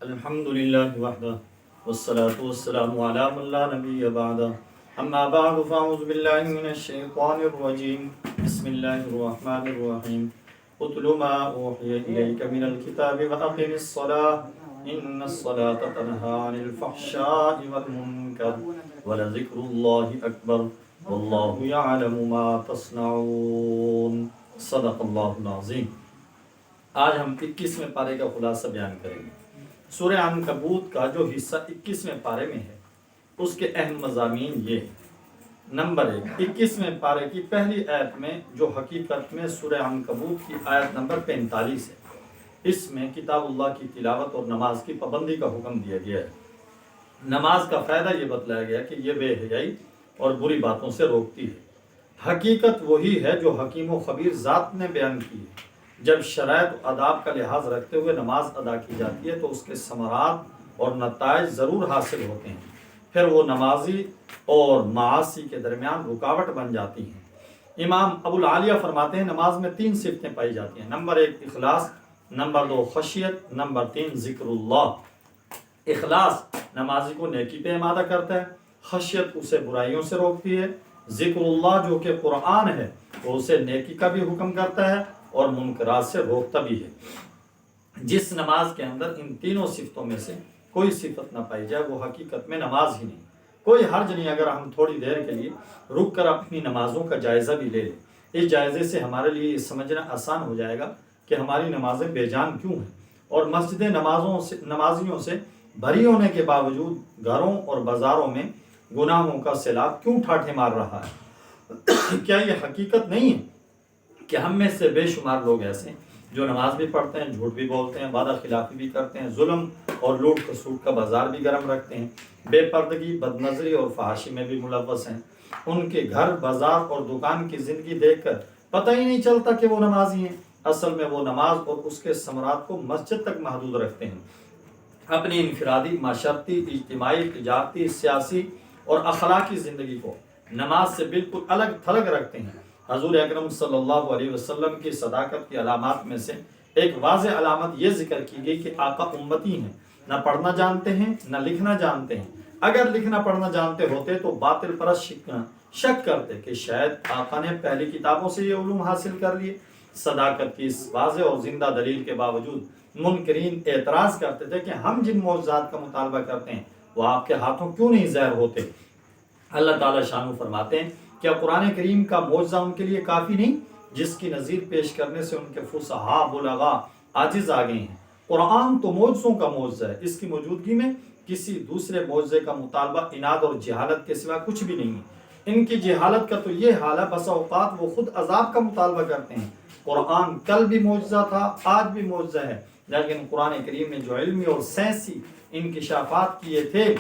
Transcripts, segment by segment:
الحمد للہ وحدہ والصلاة والسلام علی من لا نبی بعدہ اما بعد فاعوذ باللہ من الشیطان الرجیم بسم اللہ الرحمن الرحیم اتل ما اوحی الیک من الکتاب واقم الصلاة ان الصلاة تنہی عن الفحشاء والمنکر ولذکر اللہ اکبر واللہ یعلم ما تصنعون صدق اللہ العظیم۔ آج ہم 21ویں پارے کا خلاصہ بیان کریں گے۔ سورہ عنکبوت کا جو حصہ 21ویں پارے میں ہے اس کے اہم مضامین یہ ہیں۔ نمبر 1، 21ویں پارے کی پہلی آیت میں جو حقیقت میں سورہ عنکبوت کی آیت نمبر 45 ہے، اس میں کتاب اللہ کی تلاوت اور نماز کی پابندی کا حکم دیا گیا ہے۔ نماز کا فائدہ یہ بتلایا گیا کہ یہ بے حیائی اور بری باتوں سے روکتی ہے۔ حقیقت وہی ہے جو حکیم و خبیر ذات نے بیان کی ہے۔ جب شرائط و آداب کا لحاظ رکھتے ہوئے نماز ادا کی جاتی ہے تو اس کے ثمرات اور نتائج ضرور حاصل ہوتے ہیں، پھر وہ نمازی اور معاصی کے درمیان رکاوٹ بن جاتی ہیں۔ امام ابو العالیہ فرماتے ہیں نماز میں 3 صفتیں پائی جاتی ہیں۔ نمبر 1 اخلاص، نمبر 2 خشیت، نمبر 3 ذکر اللہ۔ اخلاص نمازی کو نیکی پہ آمادہ کرتا ہے، خشیت اسے برائیوں سے روکتی ہے، ذکر اللہ جو کہ قرآن ہے وہ اسے نیکی کا بھی حکم کرتا ہے اور منکرات سے روکتا بھی ہے۔ جس نماز کے اندر ان تینوں صفتوں میں سے کوئی صفت نہ پائی جائے وہ حقیقت میں نماز ہی نہیں۔ کوئی حرج نہیں اگر ہم تھوڑی دیر کے لیے رک کر اپنی نمازوں کا جائزہ بھی لے لیں۔ اس جائزے سے ہمارے لیے یہ سمجھنا آسان ہو جائے گا کہ ہماری نمازیں بے جان کیوں ہیں، اور مسجدیں نمازیوں سے بھری ہونے کے باوجود گھروں اور بازاروں میں گناہوں کا سیلاب کیوں ٹھاٹھے مار رہا ہے۔ کیا یہ حقیقت نہیں ہے کہ ہم میں سے بے شمار لوگ ایسے ہیں جو نماز بھی پڑھتے ہیں، جھوٹ بھی بولتے ہیں، وعدہ خلافی بھی کرتے ہیں، ظلم اور لوٹ کھسوٹ کا بازار بھی گرم رکھتے ہیں، بے پردگی، بد نظری اور فحاشی میں بھی ملوث ہیں۔ ان کے گھر، بازار اور دکان کی زندگی دیکھ کر پتہ ہی نہیں چلتا کہ وہ نمازی ہیں۔ اصل میں وہ نماز اور اس کے ثمرات کو مسجد تک محدود رکھتے ہیں، اپنی انفرادی، معاشرتی، اجتماعی، تجارتی، سیاسی اور اخلاقی زندگی کو نماز سے بالکل الگ تھلگ رکھتے ہیں۔ حضور اکرم صلی اللہ علیہ وسلم کی صداقت کی علامات میں سے ایک واضح علامت یہ ذکر کی گئی کہ آقا امتی ہیں، نہ پڑھنا جانتے ہیں نہ لکھنا جانتے ہیں۔ اگر لکھنا پڑھنا جانتے ہوتے تو باطل پرست شک کرتے کہ شاید آقا نے پہلی کتابوں سے یہ علوم حاصل کر لیے۔ صداقت کی اس واضح اور زندہ دلیل کے باوجود منکرین اعتراض کرتے تھے کہ ہم جن معجزات کا مطالبہ کرتے ہیں وہ آپ کے ہاتھوں کیوں نہیں ظاہر ہوتے۔ اللہ تعالیٰ شانو فرماتے ہیں کیا قرآن کریم کا معجزہ ان کے لیے کافی نہیں جس کی نظیر پیش کرنے سے ان کے فصحاء بلغاء عاجز آ گئے ہیں۔ قرآن تو معجزوں کا معجزہ ہے، اس کی موجودگی میں کسی دوسرے معجزے کا مطالبہ عناد اور جہالت کے سوا کچھ بھی نہیں ہے۔ ان کی جہالت کا تو یہ حال ہے بسا اوقات وہ خود عذاب کا مطالبہ کرتے ہیں۔ قرآن کل بھی معجزہ تھا، آج بھی معجزہ ہے، لیکن قرآن کریم نے جو علمی اور سائنسی انکشافات کیے تھے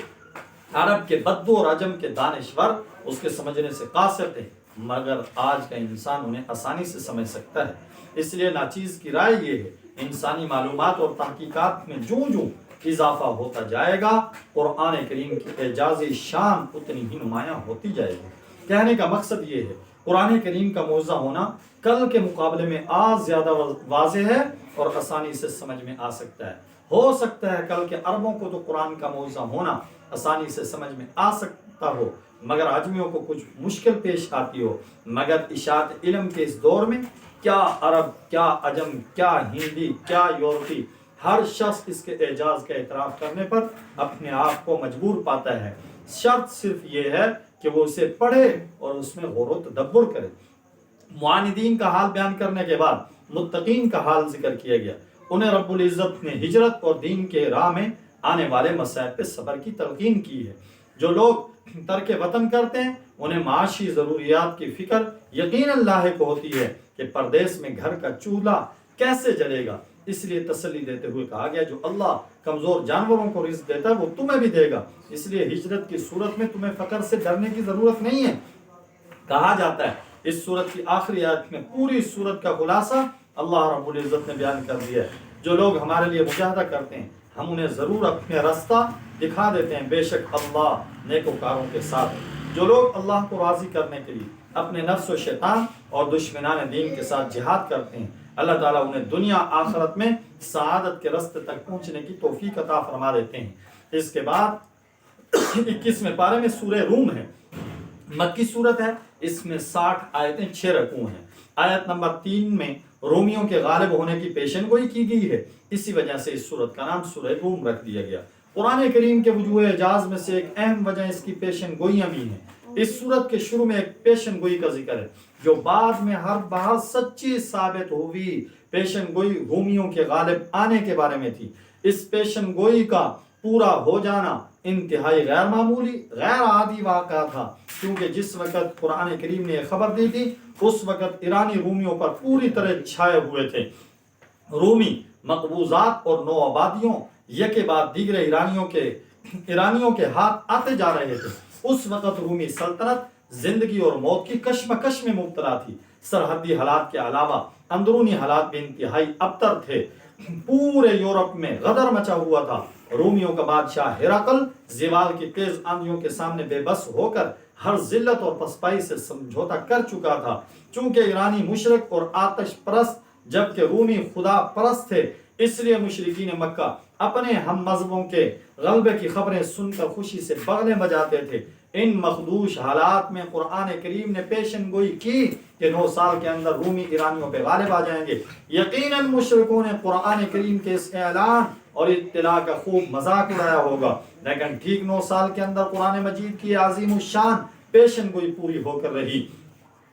عرب کے بدو اور عجم کے دانشور اس کے سمجھنے سے قاصر تھے، مگر آج کا انسان انہیں آسانی سے سمجھ سکتا ہے۔ اس لیے ناچیز کی رائے یہ ہے انسانی معلومات اور تحقیقات میں جوں جوں اضافہ ہوتا جائے گا قرآن کریم کی اعجازی شان اتنی ہی نمایاں ہوتی جائے گی۔ کہنے کا مقصد یہ ہے قرآن کریم کا معجزہ ہونا کل کے مقابلے میں آج زیادہ واضح ہے اور آسانی سے سمجھ میں آ سکتا ہے۔ ہو سکتا ہے کل کے عربوں کو تو قرآن کا معجزہ ہونا آسانی سے سمجھ میں آ سکتا ہو مگر عجمیوں کو کچھ مشکل پیش آتی ہو، مگر اشاعت علم کے اس دور میں کیا عرب، کیا عجم، کیا ہندی، کیا یورپی، ہر شخص اس کے اعجاز کا اعتراف کرنے پر اپنے آپ کو مجبور پاتا ہے۔ شرط صرف یہ ہے کہ وہ اسے پڑھے اور اس میں غور و تدبر کرے۔ معاندین کا حال بیان کرنے کے بعد متقین کا حال ذکر کیا گیا۔ انہیں رب العزت نے ہجرت اور دین کے راہ میں آنے والے مسائل پہ صبر کی تلقین کی ہے۔ جو لوگ ترک وطن کرتے ہیں انہیں معاشی ضروریات کی فکر یقیناً لاحق ہوتی ہے کہ پردیس میں گھر کا چولہا کیسے جلے گا، اس لیے تسلی دیتے ہوئے کہا گیا جو اللہ کمزور جانوروں کو رزق دیتا ہے وہ تمہیں بھی دے گا، اس لیے ہجرت کی صورت میں تمہیں فقر سے ڈرنے کی ضرورت نہیں ہے۔ کہا جاتا ہے اس صورت کی آخری آیت میں پوری صورت کا خلاصہ اللہ رب العزت نے بیان کر دیا ہے۔ جو لوگ ہمارے لیے مجاہدہ کرتے ہیں ہم انہیں ضرور اپنے راستہ دکھا دیتے ہیں، بے شک اللہ نیکوکاروں کے ساتھ۔ جو لوگ اللہ کو راضی کرنے کے لیے اپنے نفس و شیطان اور دشمنان دین کے ساتھ جہاد کرتے ہیں اللہ تعالیٰ انہیں دنیا آخرت میں سعادت کے راستے تک پہنچنے کی توفیق عطا فرما دیتے ہیں۔ اس کے بعد 21ویں پارے میں سورہ روم ہے، مکی صورت ہے، اس میں 60 آیتیں 6 رکوع ہیں۔ آیت نمبر 3 میں رومیوں کے غالب ہونے کی پیشن گوئی کی گئی ہے، اسی وجہ سے اس سورت کا نام سورہ روم رکھ دیا گیا۔ قرآن کریم کے وجوہ اعجاز میں سے ایک اہم وجہ اس کی پیشن گوئیاں بھی ہیں۔ اس سورت کے شروع میں ایک پیشن گوئی کا ذکر ہے جو بعد میں ہر بہت سچی ثابت ہوئی۔ پیشن گوئی رومیوں کے غالب آنے کے بارے میں تھی۔ اس پیشن گوئی کا پورا ہو جانا انتہائی غیر معمولی، غیر عادی واقعہ تھا، کیونکہ جس وقت قرآن کریم نے خبر دی تھی اس وقت ایرانی رومیوں پر پوری طرح چھائے ہوئے تھے۔ رومی مقبوضات اور نو آبادیوں یکے بعد دیگر ایرانیوں کے ہاتھ آتے جا رہے تھے۔ اس وقت رومی سلطنت زندگی اور موت کی کشمکش میں مبتلا تھی۔ سرحدی حالات کے علاوہ اندرونی حالات بھی انتہائی ابتر تھے۔ پورے یورپ میں غدر مچا ہوا تھا۔ رومیوں کا بادشاہ ہرقل زوال کی تیز آندھیوں کے سامنے بے بس ہو کر ہر ذلت اور پسپائی سے سمجھوتا کر چکا تھا۔ چونکہ ایرانی مشرک اور آتش پرست جبکہ رومی خدا پرست تھے، اس لیے مشرکین مکہ اپنے ہم مذہبوں کے غلبے کی خبریں سن کر خوشی سے بغلیں بجاتے تھے۔ ان مخدوش حالات میں قرآن کریم نے پیشن گوئی کی کہ 9 سال کے اندر رومی ایرانیوں پہ غالب آ جائیں گے۔ یقیناً مشرکوں نے قرآن کریم کے اس اعلان اور اطلاع کا خوب مذاق اڑایا ہوگا، لیکن ٹھیک 9 سال کے اندر قرآن مجید کی عظیم الشان پیشن گوئی پوری ہو کر رہی۔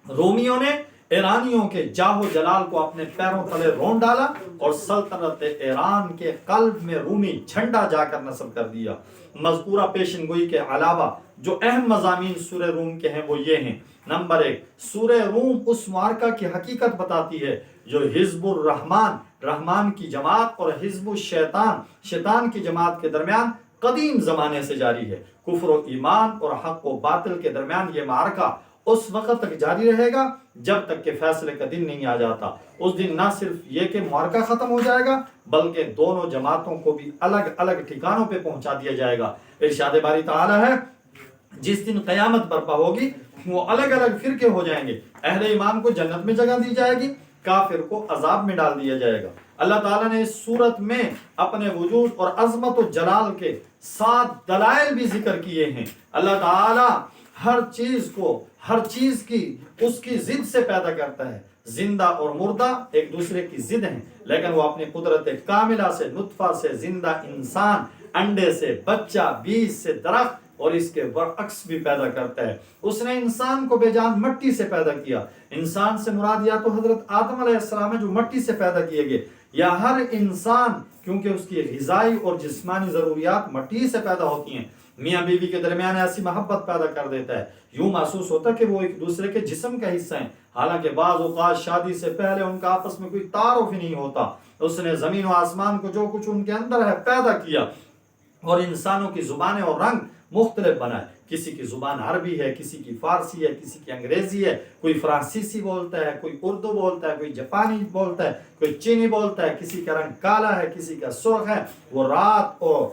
رومیوں نے ایرانیوں کے جاہ و جلال کو اپنے پیروں تلے رون ڈالا اور سلطنت ایران کے قلب میں رومی جھنڈا جا کر نصب کر دیا۔ مذکورہ پیشن گوئی کے علاوہ جو اہم مضامین سورہ روم کے ہیں وہ یہ ہیں۔ نمبر 1، سورہ روم اس معرکہ کی حقیقت بتاتی ہے جو حزب الرحمن رحمان کی جماعت اور حزب الشیطان شیطان کی جماعت کے درمیان قدیم زمانے سے جاری ہے۔ کفر و ایمان اور حق و باطل کے درمیان یہ معرکہ اس وقت تک جاری رہے گا جب تک کہ فیصلے کا دن نہیں آ جاتا۔ اس دن نہ صرف یہ کہ معرکہ ختم ہو جائے گا بلکہ دونوں جماعتوں کو بھی الگ الگ ٹھکانوں پہ پہنچا دیا جائے گا۔ ارشاد باری تعالی ہے جس دن قیامت برپا ہوگی وہ الگ الگ فرقے ہو جائیں گے۔ اہل ایمان کو جنت میں جگہ دی جائے گی، کافر کو عذاب میں ڈال دیا جائے گا۔ اللہ تعالیٰ نے اس صورت میں اپنے وجود اور عظمت و جلال کے 7 دلائل بھی ذکر کیے ہیں۔ اللہ تعالیٰ ہر چیز کی اس کی ضد سے پیدا کرتا ہے۔ زندہ اور مردہ ایک دوسرے کی ضد ہیں، لیکن وہ اپنی قدرت کاملہ سے نطفہ سے زندہ انسان، انڈے سے بچہ، بیج سے درخت اور اس کے برعکس بھی پیدا کرتا ہے۔ اس نے انسان کو بے جان مٹی سے پیدا کیا۔ انسان سے مراد یا تو حضرت آدم علیہ السلام ہے جو مٹی سے پیدا کیے گئے، یا ہر انسان کیونکہ اس کی غذائی اور جسمانی ضروریات مٹی سے پیدا ہوتی ہیں۔ میاں بیوی کے درمیان ایسی محبت پیدا کر دیتا ہے، یوں محسوس ہوتا ہے کہ وہ ایک دوسرے کے جسم کا حصہ ہیں، حالانکہ بعض اوقات شادی سے پہلے ان کا آپس میں کوئی تعارف ہی نہیں ہوتا۔ اس نے زمین و آسمان کو جو کچھ ان کے اندر ہے پیدا کیا اور انسانوں کی زبانیں اور رنگ مختلف بنائے۔ کسی کی زبان عربی ہے، کسی کی فارسی ہے، کسی کی انگریزی ہے، کوئی فرانسیسی بولتا ہے، کوئی اردو بولتا ہے، کوئی جاپانی بولتا ہے، کوئی چینی بولتا ہے، کسی کا رنگ کالا ہے، کسی کا سرخ ہے۔ وہ رات اور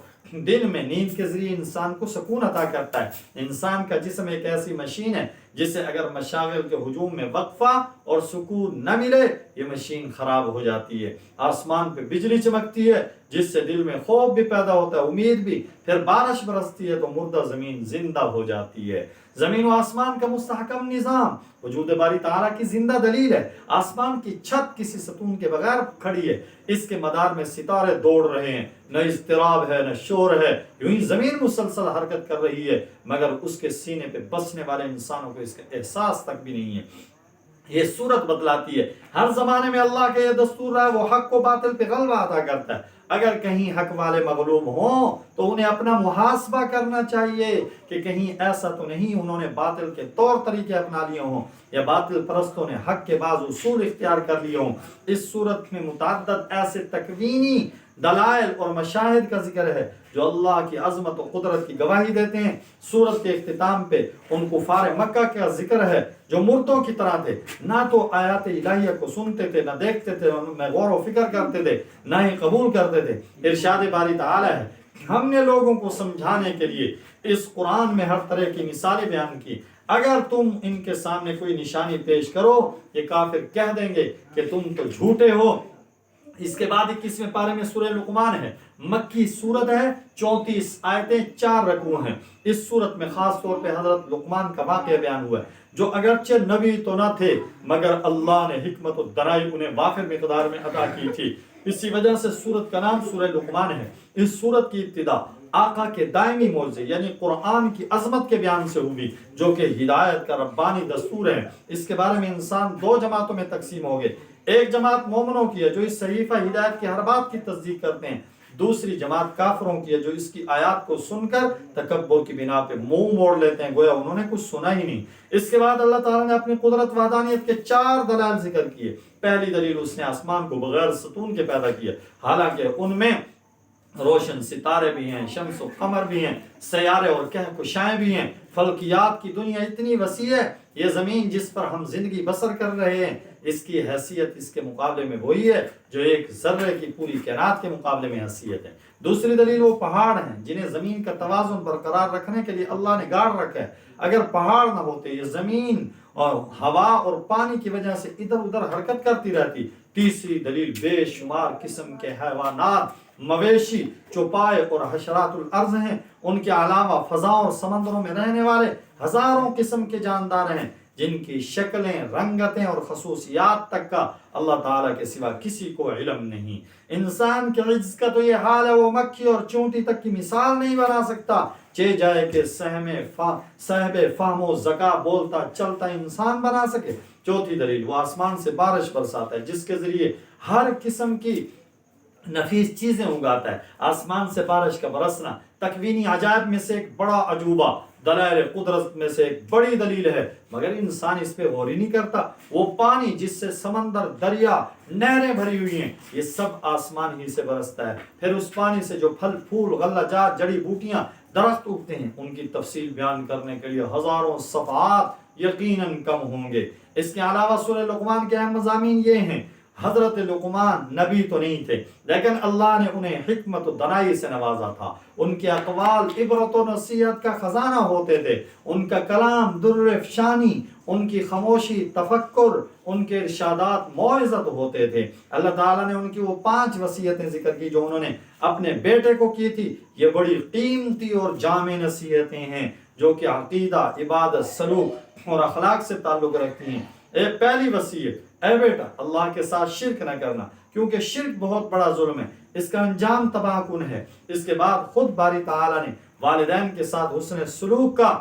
دن میں نیند کے ذریعے انسان کو سکون عطا کرتا ہے۔ انسان کا جسم ایک ایسی مشین ہے جسے اگر مشاغل کے ہجوم میں وقفہ اور سکون نہ ملے یہ مشین خراب ہو جاتی ہے۔ آسمان پہ بجلی چمکتی ہے جس سے دل میں خوف بھی پیدا ہوتا ہے، امید بھی، پھر بارش برستی ہے تو مردہ زمین زندہ ہو جاتی ہے۔ زمین و آسمان کا مستحکم نظام وجود باری تعالیٰ کی زندہ دلیل ہے۔ آسمان کی چھت کسی ستون کے بغیر کھڑی ہے، اس کے مدار میں ستارے دوڑ رہے ہیں، نہ اضطراب ہے نہ شور ہے، یوں ہی زمین مسلسل حرکت کر رہی ہے، مگر اس کے سینے پہ بسنے والے انسانوں کو اس کا احساس تک بھی نہیں ہے۔ یہ صورت بتلاتی ہے ہر زمانے میں اللہ کا یہ دستور رہا ہے، وہ حق کو باطل پہ غلبہ عطا کرتا ہے۔ اگر کہیں حق والے مغلوب ہوں تو انہیں اپنا محاسبہ کرنا چاہیے کہ کہیں ایسا تو نہیں انہوں نے باطل کے طور طریقے اپنا لیے ہوں یا باطل پرستوں نے حق کے بعض اصول اختیار کر لیے ہوں۔ اس صورت میں متعدد ایسے تکوینی دلائل اور مشاہد کا ذکر ہے جو اللہ کی عظمت و قدرت کی گواہی دیتے ہیں۔ سورت کے اختتام پہ ان کفار مکہ کا ذکر ہے جو مردوں کی طرح تھے، نہ تو آیات الہیہ کو سنتے تھے، نہ دیکھتے تھے، ان میں غور و فکر کرتے تھے، نہ ہی قبول کرتے تھے۔ ارشاد باری تعالی ہے ہم نے لوگوں کو سمجھانے کے لیے اس قرآن میں ہر طرح کی مثالیں بیان کی، اگر تم ان کے سامنے کوئی نشانی پیش کرو یہ کافر کہہ دیں گے کہ تم تو جھوٹے ہو۔ اس کے بعد 21ویں پارے میں سورہ لقمان ہے، مکی صورت ہے، 34 آیتیں، 4 رکوع ہیں۔ اس صورت میں خاص طور پہ حضرت لقمان کا واقعہ بیان ہوا ہے، جو اگرچہ نبی تو نہ تھے مگر اللہ نے حکمت و دانائی انہیں وافر مقدار میں عطا کی تھی۔ اسی وجہ سے سورت کا نام سورہ لقمان ہے۔ اس سورت کی ابتدا آقا کے دائمی معجزے یعنی قرآن کی عظمت کے بیان سے ہوئی، جو کہ ہدایت کا ربانی دستور ہے۔ اس کے بارے میں انسان 2 جماعتوں میں تقسیم ہو گئے۔ ایک جماعت مومنوں کی ہے جو اس صحیفہ ہدایت کی ہر بات کی تصدیق کرتے ہیں، دوسری جماعت کافروں کی ہے جو اس کی آیات کو سن کر تکبر کی بنا پہ منہ موڑ لیتے ہیں، گویا انہوں نے کچھ سنا ہی نہیں۔ اس کے بعد اللہ تعالیٰ نے اپنی قدرت وحدانیت کے 4 دلائل ذکر کیے۔ پہلی دلیل، اس نے آسمان کو بغیر ستون کے پیدا کیا، حالانکہ ان میں روشن ستارے بھی ہیں، شمس و قمر بھی ہیں، سیارے اور کہکشائیں بھی ہیں۔ فلکیات کی دنیا اتنی وسیع ہے، یہ زمین جس پر ہم زندگی بسر کر رہے ہیں اس کی حیثیت اس کے مقابلے میں وہی ہے جو ایک ذرے کی پوری کائنات کے مقابلے میں حیثیت ہے۔ دوسری دلیل، وہ پہاڑ ہیں جنہیں زمین کا توازن برقرار رکھنے کے لیے اللہ نے گاڑ رکھا ہے۔ اگر پہاڑ نہ ہوتے یہ زمین اور ہوا اور پانی کی وجہ سے ادھر ادھر حرکت کرتی رہتی۔ تیسری دلیل، بے شمار قسم کے حیوانات، مویشی، چوپائے اور حشرات الارض ہیں۔ ان کے علاوہ فضاؤں اور سمندروں میں رہنے والے ہزاروں قسم کے جاندار ہیں جن کی شکلیں، رنگتیں اور خصوصیات تک کا اللہ تعالیٰ کے سوا کسی کو علم نہیں۔ انسان کے عجز کا تو یہ حال ہے، وہ مکھی اور چونٹی تک کی مثال نہیں بنا سکتا، چہ جائے کہ صاحب فہم و ذکا بولتا چلتا انسان بنا سکے۔ چوتھی دلیل، وہ آسمان سے بارش برساتا ہے جس کے ذریعے ہر قسم کی نفیس چیزیں اگاتا ہے۔ آسمان سے بارش کا برسنا تکوینی عجائب میں سے ایک بڑا عجوبہ، دلائل قدرت میں سے ایک بڑی دلیل ہے، مگر انسان اس پہ غور ہی نہیں کرتا۔ وہ پانی جس سے سمندر، دریا، نہریں بھری ہوئی ہیں، یہ سب آسمان ہی سے برستا ہے۔ پھر اس پانی سے جو پھل پھول، غلہ جات، جڑی بوٹیاں، درخت اگتے ہیں، ان کی تفصیل بیان کرنے کے لیے ہزاروں صفحات یقیناً کم ہوں گے۔ اس کے علاوہ سورہ لقمان کے اہم مضامین یہ ہیں۔ حضرت لقمان نبی تو نہیں تھے، لیکن اللہ نے انہیں حکمت و دانائی سے نوازا تھا۔ ان کے اقوال عبرت و نصیحت کا خزانہ ہوتے تھے، ان کا کلام در افشانی، ان کی خاموشی تفکر، ان کے ارشادات موعظت ہوتے تھے۔ اللہ تعالیٰ نے ان کی وہ 5 وصیتیں ذکر کی جو انہوں نے اپنے بیٹے کو کی تھی۔ یہ بڑی قیمتی اور جامع نصیحتیں ہیں جو کہ عقیدہ، عبادت، سلوک اور اخلاق سے تعلق رکھتی ہیں۔ پہلی وصیت، اے بیٹا اللہ کے ساتھ شرک نہ کرنا، کیونکہ شرک بہت بڑا ظلم ہے، اس کا انجام تباہ کن ہے۔ اس کے بعد خود باری تعالیٰ نے والدین کے ساتھ حسن سلوک کا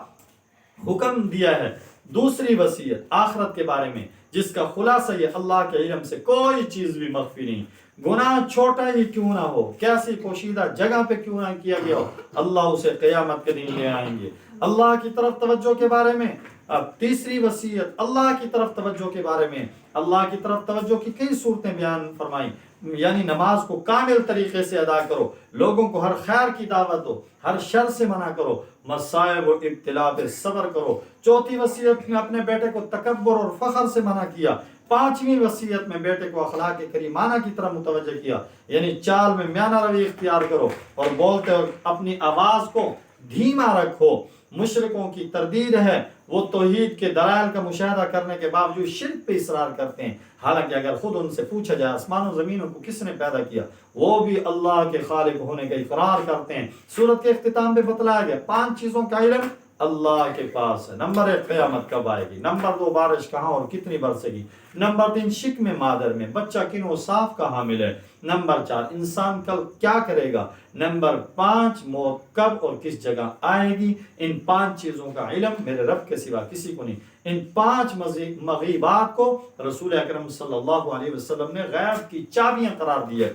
حکم دیا ہے۔ دوسری وصیت آخرت کے بارے میں، جس کا خلاصہ یہ اللہ کے علم سے کوئی چیز بھی مخفی نہیں، گناہ چھوٹا ہی کیوں نہ ہو، کیسی پوشیدہ جگہ پہ کیوں نہ کیا گیا ہو، اللہ اسے قیامت کے دن لے آئیں گے۔ اللہ کی طرف توجہ کے بارے میں، اب تیسری وصیت اللہ کی طرف توجہ کے بارے میں، اللہ کی طرف توجہ کی کئی صورتیں بیان فرمائیں، یعنی نماز کو کامل طریقے سے ادا کرو، لوگوں کو ہر خیر کی دعوت دو، ہر شر سے منع کرو، مصائب و ابتلا پہ صبر کرو۔ چوتھی وصیت میں اپنے بیٹے کو تکبر اور فخر سے منع کیا۔ پانچویں وصیت میں بیٹے کو اخلاق کریمانہ کی طرف متوجہ کیا، یعنی چال میں میانہ روی اختیار کرو اور بولتے وقت اپنی آواز کو دھیما رکھو۔ مشرکوں کی تردید ہے، وہ توحید کے دلائل کا مشاہدہ کرنے کے باوجود شرک پہ اصرار کرتے ہیں، حالانکہ اگر خود ان سے پوچھا جائے آسمان و زمینوں کو کس نے پیدا کیا، وہ بھی اللہ کے خالق ہونے کا اقرار کرتے ہیں۔ سورت کے اختتام پہ بتلایا گیا 5 چیزوں کا علم اللہ کے پاس ہے۔ نمبر 1 قیامت کب آئے گی، نمبر 2 بارش کہاں اور کتنی برسے گی، نمبر 3 شکم مادر میں بچہ کن و صاف کا حامل ہے، نمبر 4 انسان کل کیا کرے گا، نمبر 5 موت کب اور کس جگہ آئے گی۔ ان 5 چیزوں کا علم میرے رب کے سوا کسی کو نہیں۔ ان 5 مغیبات کو رسول اکرم صلی اللہ علیہ وسلم نے غیب کی چابیاں قرار دی ہے۔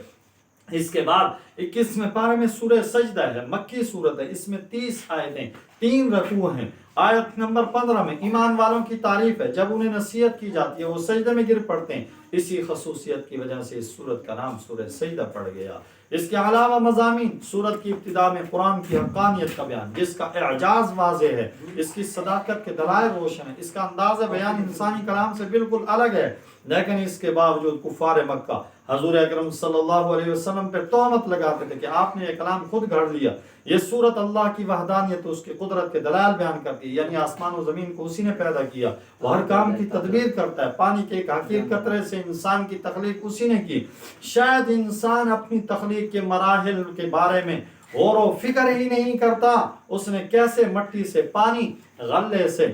اس کے بعد 21ویں پارے میں سورہ سجدہ ہے، مکی صورت ہے، اس میں 30 آیتیں، 3 رکوع ہیں۔ آیت نمبر 15 میں ایمان والوں کی تعریف ہے، جب انہیں نصیحت کی جاتی ہے وہ سجدے میں گر پڑتے ہیں، اسی خصوصیت کی وجہ سے اس سورت کا نام سورہ سجدہ پڑ گیا۔ اس کے علاوہ مضامین، سورت کی ابتدا میں قرآن کی حقانیت کا بیان جس کا اعجاز واضح ہے، اس کی صداقت کے دلائل روشن ہے، اس کا انداز بیان انسانی کلام سے بالکل الگ ہے، لیکن اس کے باوجود کفار مکہ حضور اکرم صلی اللہ علیہ وسلم پہ تہمت لگاتے تھے کہ آپ نے یہ کلام خود گھڑ لیا. یہ صورت اللہ کی وحدانیت اس کی قدرت کے دلائل بیان کرتی ہے، یعنی آسمان و زمین کو اسی نے پیدا کیا، وہ ہر کام کی تدبیر کرتا ہے. پانی کے ایک حقیر قطرے سے انسان کی تخلیق اسی نے کی. شاید انسان اپنی تخلیق کے مراحل کے بارے میں غور و فکر ہی نہیں کرتا. اس نے کیسے مٹی سے پانی، غلے سے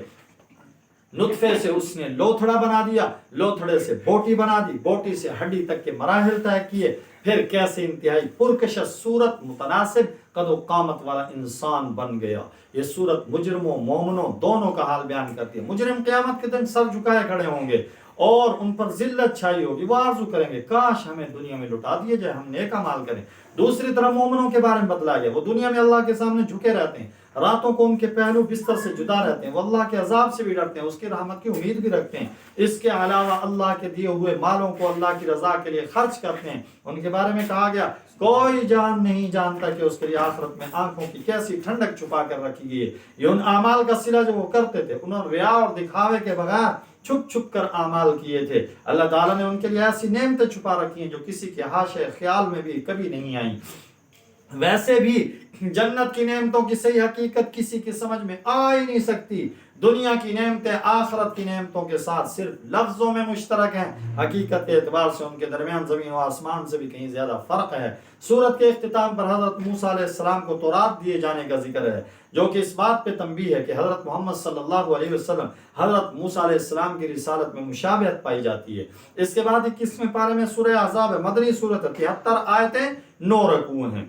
نطفے سے اس نے لوتھڑا بنا دیا، لوتھڑے سے بوٹی بنا دی، بوٹی سے ہڈی تک کے مراحل طے کیے، پھر کیسے انتہائی پرکشش صورت متناسب قد و قامت والا انسان بن گیا. یہ صورت مجرموں مومنوں دونوں کا حال بیان کرتی ہے. مجرم قیامت کے دن سر جھکائے کھڑے ہوں گے اور ان پر ذلت چھائی ہوگی. وہ آرزو کریں گے کاش ہمیں دنیا میں لٹا دیے جائے، ہم نیک اعمال کریں. دوسری طرف مومنوں کے بارے میں بتلایا گیا وہ دنیا میں اللہ کے سامنے جھکے رہتے ہیں، راتوں کو ان کے پہلو بستر سے جدا رہتے ہیں، وہ اللہ کے عذاب سے بھی ڈرتے ہیں، اس کی رحمت کی امید بھی رکھتے ہیں. اس کے علاوہ اللہ کے دیے ہوئے مالوں کو اللہ کی رضا کے لیے خرچ کرتے ہیں. ان کے بارے میں کہا گیا کوئی جان نہیں جانتا کہ اس کے لیے آخرت میں آنکھوں کی کیسی ٹھنڈک چھپا کر رکھی گئی ہے. یہ ان اعمال کا صلہ جو وہ کرتے تھے، انہوں نے ریا اور دکھاوے کے بغیر چھپ چھپ کر اعمال کیے تھے. اللہ تعالیٰ نے ان کے لیے ایسی نعمتیں چھپا رکھی ہیں جو کسی کے حاشے خیال میں بھی کبھی نہیں آئیں. ویسے بھی جنت کی نعمتوں کی صحیح حقیقت کسی کی سمجھ میں آ ہی نہیں سکتی. دنیا کی نعمتیں آخرت کی نعمتوں کے ساتھ صرف لفظوں میں مشترک ہیں، حقیقت کے اعتبار سے ان کے درمیان زمین و آسمان سے بھی کہیں زیادہ فرق ہے. سورت کے اختتام پر حضرت موسیٰ علیہ السلام کو تورات دیے جانے کا ذکر ہے، جو کہ اس بات پہ تنبیہ ہے کہ حضرت محمد صلی اللہ علیہ وسلم حضرت موسیٰ علیہ السلام کی رسالت میں مشابہت پائی جاتی ہے. اس کے بعد 21ویں پارے میں سورہ احزاب ہے، مدنی سورت ہے، 73 آیتیں 9 رکوع ہیں.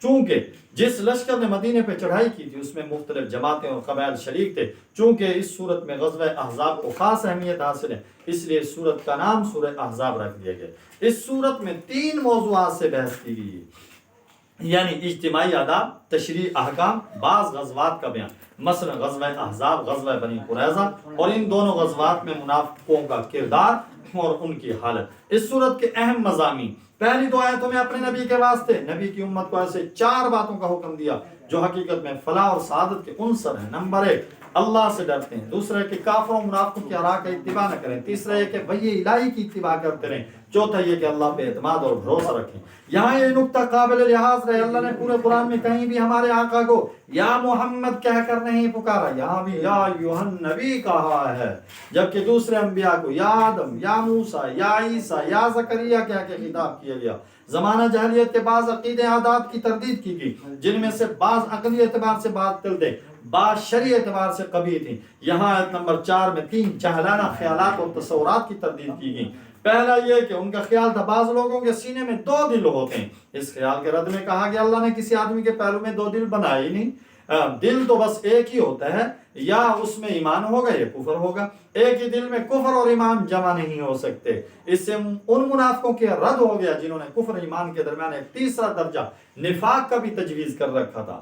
چونکہ جس لشکر نے مدینے پہ چڑھائی کی تھی اس میں مختلف جماعتیں اور قبائل شریک تھے. چونکہ اس صورت میں غزوہ احزاب کو خاص اہمیت حاصل ہے، اس لیے اس صورت کا نام سورہ احزاب رکھ دیا گیا. اس صورت میں 3 موضوعات سے بحث کی گئی ہے، یعنی اجتماعی آداب، تشریعی احکام، بعض غزوات کا بیان. مثلا غزوہ احزاب، غزوہ بنی قریظہ، اور ان دونوں غزوات میں منافقوں کا کردار اور ان کی حالت. اس صورت کے اہم مضامین: پہلی 2 آیتوں میں اپنے نبی کے واسطے نبی کی امت کو ایسے 4 باتوں کا حکم دیا جو حقیقت میں فلاح اور سعادت کے عنصر ہیں. نمبر 1 اللہ سے ڈرتے ہیں، دوسرا ہے کہ کافروں منافقوں کی آراء کا اتباع نہ کریں، تیسرا ہے کہ وحی الہی کی اتباع کرتے رہیں، چوتھا یہ کہ اللہ پہ اعتماد اور بھروسہ رکھیں. یہاں یہ نقطہ قابل لحاظ رہے، اللہ نے پورے قرآن میں کہیں بھی ہمارے آقا کو یا محمد کہہ کر نہیں پکارا، یہاں بھی یا ایھا النبی کہا ہے، جبکہ دوسرے انبیاء کو یا آدم، یا موسیٰ، یا عیسیٰ، یا زکریا کہہ کے خطاب کیا گیا. زمانہ جاہلیت کے بعض عقیدے عادات کی تردید کی گئی، جن میں سے بعض عقلی اعتبار سے باطل تھے، بعض شرعی اعتبار سے قبیح تھیں. یہاں آیت نمبر 4 میں 3 جاہلانہ خیالات اور تصورات کی تردید کی گئی. پہلا یہ کہ ان کا خیال تھا بعض لوگوں کے سینے میں 2 دل ہوتے ہیں. اس خیال کے رد میں کہا کہ اللہ نے کسی آدمی کے پہلو میں 2 دل بنائے ہی نہیں. دل تو بس ایک ہی ہوتا ہے، یا اس میں ایمان ہوگا یا کفر ہوگا. ایک ہی دل میں کفر اور ایمان جمع نہیں ہو سکتے. اس سے ان منافقوں کے رد ہو گیا جنہوں نے کفر ایمان کے درمیان ایک تیسرا درجہ نفاق کا بھی تجویز کر رکھا تھا.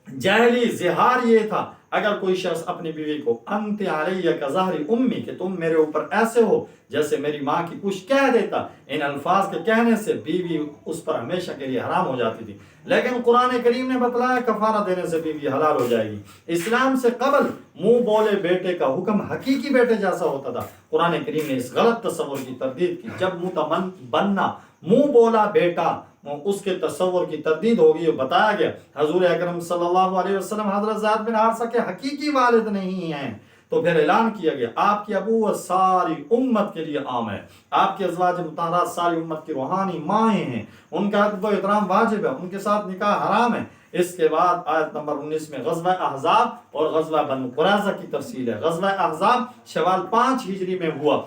جاہلی زہار یہ تھا، اگر کوئی شخص اپنی بیوی کو انت علیہ کا ظہری امی، کہ تم میرے اوپر ایسے ہو جیسے میری ماں کی کچھ کہہ دیتا، ان الفاظ کے کہنے سے بیوی اس پر ہمیشہ کے لیے حرام ہو جاتی تھی. لیکن قرآن کریم نے بتلایا کفارہ دینے سے بیوی حلال ہو جائے گی. اسلام سے قبل منہ بولے بیٹے کا حکم حقیقی بیٹے جیسا ہوتا تھا. قرآن کریم نے اس غلط تصور کی تردید کی. جب متمن بننا منہ بولا بیٹا، اس کے تصور کی تردید ہوگی. بتایا گیا حضور اکرم صلی اللہ علیہ وسلم حضرت زید بن حارثہ کے حقیقی والد نہیں ہیں. تو پھر اعلان کیا گیا آپ کی ابوت ساری امت کے لیے عام ہے، آپ کے ازواج مطہرات ساری امت کی روحانی مائیں ہیں، ان کا ادب و احترام واجب ہے، ان کے ساتھ نکاح حرام ہے. اس کے بعد آیت نمبر 19 میں غزوہ احزاب اور غزوہ بنو قریظہ کی تفصیل ہے. غزوہ احزاب شوال 5 ہجری میں ہوا،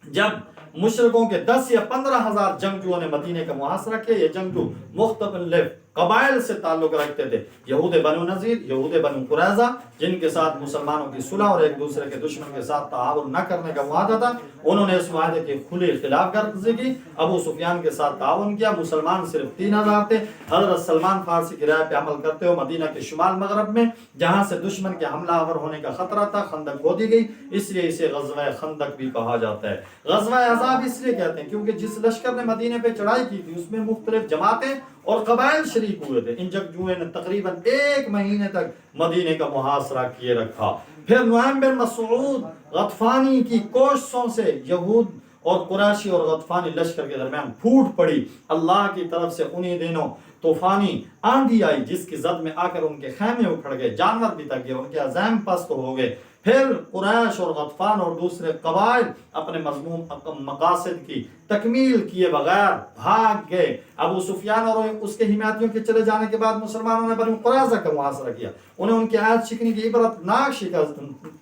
جب مشرکوں کے 10 یا 15 ہزار جنگجوؤں نے مدینے کا محاصرہ کیا. یہ جنگجو مختلف قبائل سے تعلق رکھتے تھے، یہود بنو نذیر، یہود بنو قریظہ، جن کے ساتھ مسلمانوں کی صلح اور ایک دوسرے کے دشمن کے ساتھ تعاون نہ کرنے کا معاہدہ تھا. انہوں نے اس معاہدے کی کھلی خلاف ورزی کی، ابو سفیان کے ساتھ تعاون کیا. مسلمان صرف 3000 تھے. حضرت سلمان فارسی کی رائے پہ عمل کرتے ہوئے مدینہ کے شمال مغرب میں، جہاں سے دشمن کے حملہ آور ہونے کا خطرہ تھا، خندق کھودی گئی. اس لیے اسے غزوہ خندق بھی کہا جاتا ہے. غزوہ احزاب اس لیے کہتے ہیں کیونکہ جس لشکر نے مدینے پہ چڑھائی کی تھی اس میں مختلف جماعتیں اور قبائل شریک ہوئے تھے. ان جنگجوؤں نے تقریباً 1 مہینے تک مدینے کا محاصرہ کیے رکھا. پھر نعیم بن مسعود غطفانی کی کوششوں سے یہود اور قریشی اور غطفانی لشکر کے درمیان پھوٹ پڑی. اللہ کی طرف سے انہی دنوں طوفانی آندھی آئی جس کی زد میں آ کر ان کے خیمے اکھڑ گئے, جانور بھی تک گئے, ان کے عزائم پست ہو گئے. پھر قریش اور غطفان اور دوسرے قبائل اپنے مذموم مقاصد کی تکمیل کیے بغیر بھاگ گئے. ابو سفیان اور اس کے حمایتیوں کے چلے جانے کے بعد مسلمانوں نے بنو قریظہ کا محاصرہ کیا, انہیں ان کے عہد شکنی کی عبرتناک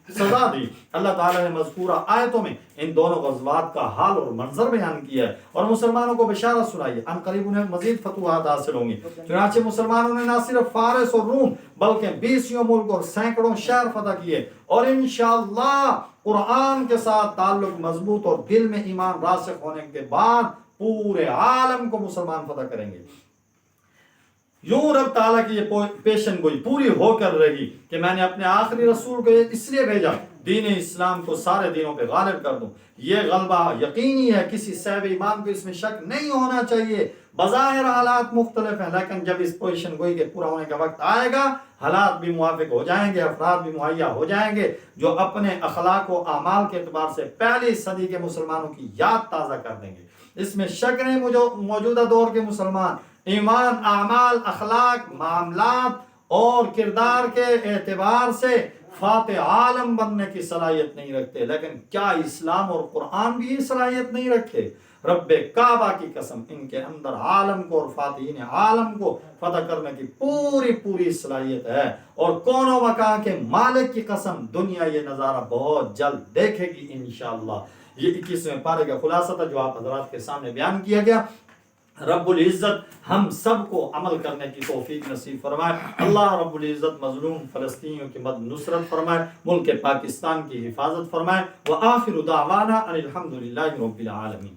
سزا دی. اللہ تعالیٰ نے مذکورہ آیتوں میں ان دونوں غزوات کا حال اور منظر بیان کیا ہے اور مسلمانوں کو بشارت سنائی ہے. ان قریب انہیں مزید فتوحات حاصل ہوں گی. چنانچہ مسلمانوں نے نہ صرف فارس اور روم بلکہ 20 ملک اور سینکڑوں شہر فتح کیے اور انشاءاللہ قرآن کے ساتھ تعلق مضبوط اور دل میں ایمان راسخ ہونے کے بعد پورے عالم کو مسلمان فتح کریں گے. یوں رب تعالیٰ کی یہ پیشن گوئی پوری ہو کر رہی کہ میں نے اپنے آخری رسول کو اس لیے بھیجا دین اسلام کو سارے دینوں پہ غالب کر دوں. یہ غلبہ یقینی ہے, کسی صاحب ایمان کو اس میں شک نہیں ہونا چاہیے. بظاہر حالات مختلف ہیں لیکن جب اس پوزیشن گوئی کے پورا ہونے کا وقت آئے گا حالات بھی موافق ہو جائیں گے, افراد بھی مہیا ہو جائیں گے جو اپنے اخلاق و اعمال کے اعتبار سے پہلی صدی کے مسلمانوں کی یاد تازہ کر دیں گے. اس میں شک نہیں, موجودہ دور کے مسلمان ایمان, اعمال, اخلاق, معاملات اور کردار کے اعتبار سے فاتح عالم بننے کی صلاحیت نہیں رکھتے, لیکن کیا اسلام اور قرآن بھی یہ صلاحیت نہیں رکھے؟ رب کعبہ کی قسم ان کے اندر عالم کو اور فاتحین عالم کو فتح کرنے کی پوری صلاحیت ہے, اور کون و مکان کے مالک کی قسم دنیا یہ نظارہ بہت جلد دیکھے گی انشاءاللہ. یہ 21ویں پارے کا خلاصہ تھا جو آپ حضرات کے سامنے بیان کیا گیا. رب العزت ہم سب کو عمل کرنے کی توفیق نصیب فرمائے. اللہ رب العزت مظلوم فلسطینیوں کی مد نصرت فرمائے, ملک پاکستان کی حفاظت فرمائے. وآخر دعوانا ان الحمد للہ رب العالمین.